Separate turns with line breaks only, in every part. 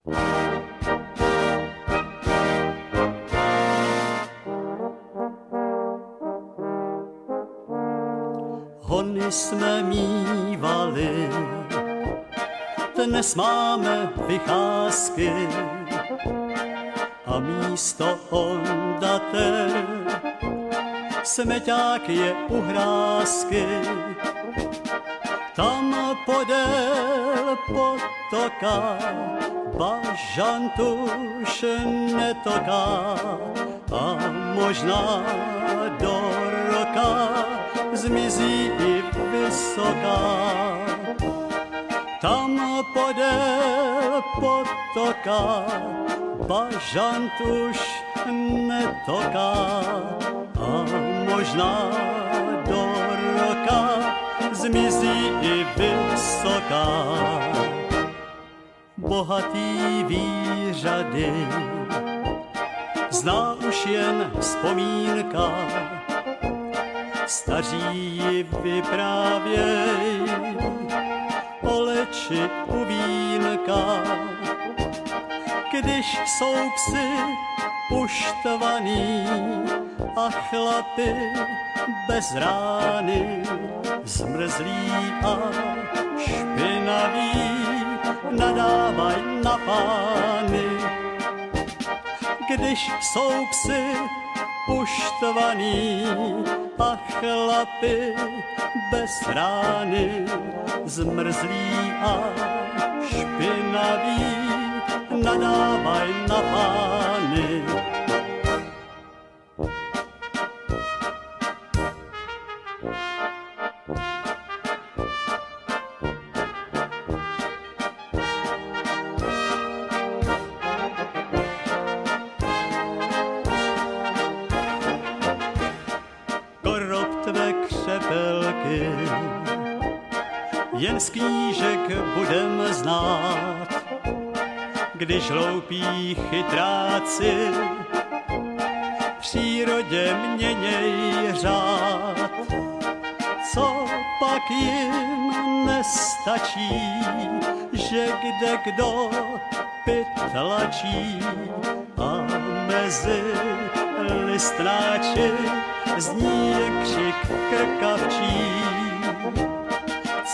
Hony jsme mívali, dnes máme vycházky a místo ondate smeťák je uhrázky. Tam podél potoka bažantuš netoká a možná do roka zmizí i vysoká. Tam podél potoka bažantuš netoká a možná do roka zmizí i vysoká. Bohatý výřady zná už jen vzpomínka, staří ji vyprávěj o leči u vínka. Když jsou psi uštvaný a chlapy bez rány, zmrzlí a špinaví, nadávaj na pány. Když jsou psi uštvaný a chlapy bez rány, zmrzlí a špinaví, nadávaj na pány. Koroptve křepelky jen z knížek budem znát, když hloupí chytráci přírodě měněj řád. Co pak jim nestačí, že kde kdo pytlačí a mezi listnáči zní křik krkavčí.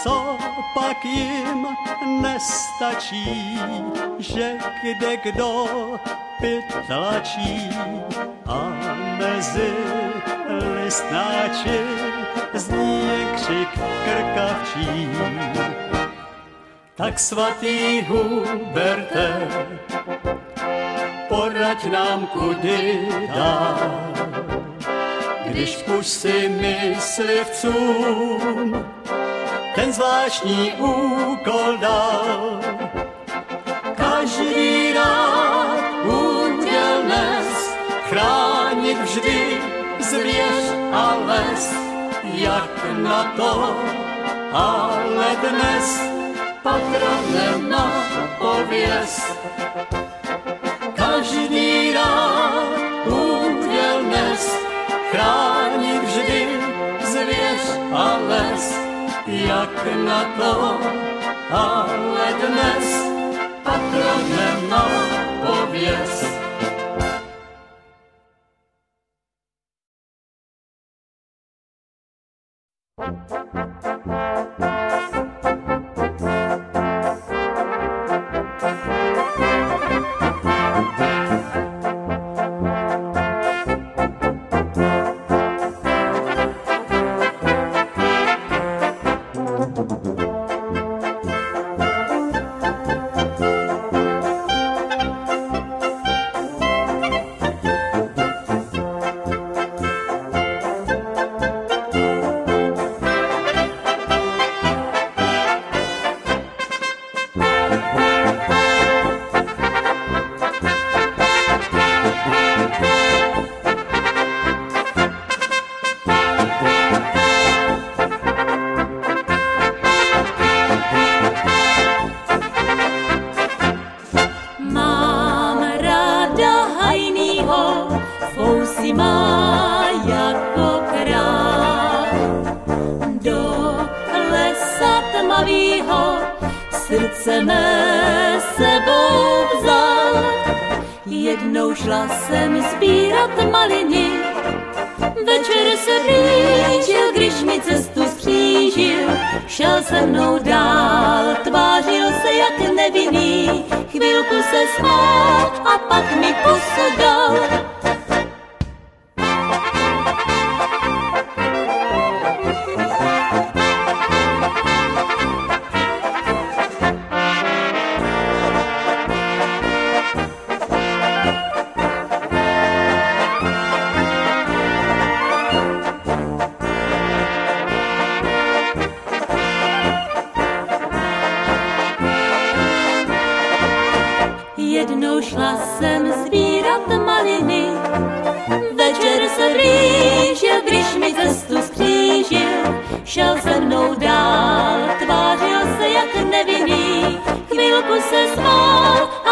Co pak jim nestačí, že kde kdo pytlačí a mezi listnáči zní křik krkavčí. Tak svatý Huberte, poraď nám kudy dál, když pusy myslivcům ten zvláštní úkol dal. Každý rád úděl nes, chránit vždy zvěř a les. Jak na to, ale dnes patronem na pověst. Každý rád úděl nes, chránit vždy zvěř a les. Jak na to, ale dnes patronem na pověst.
Srdce mé sebou vzal. Jednou šla jsem sbírat maliny, večer se blížil, když mi cestu skřížil. Šel se mnou dál, tvářil se jak nevinný, chvilku se smál a pak mi pusu dal. Jednou šla jsem sbírat maliny, večer se blížil, když mi cestu skřížil. Šel se mnou dál, tvářil se jak nevinný, chvilku se smál a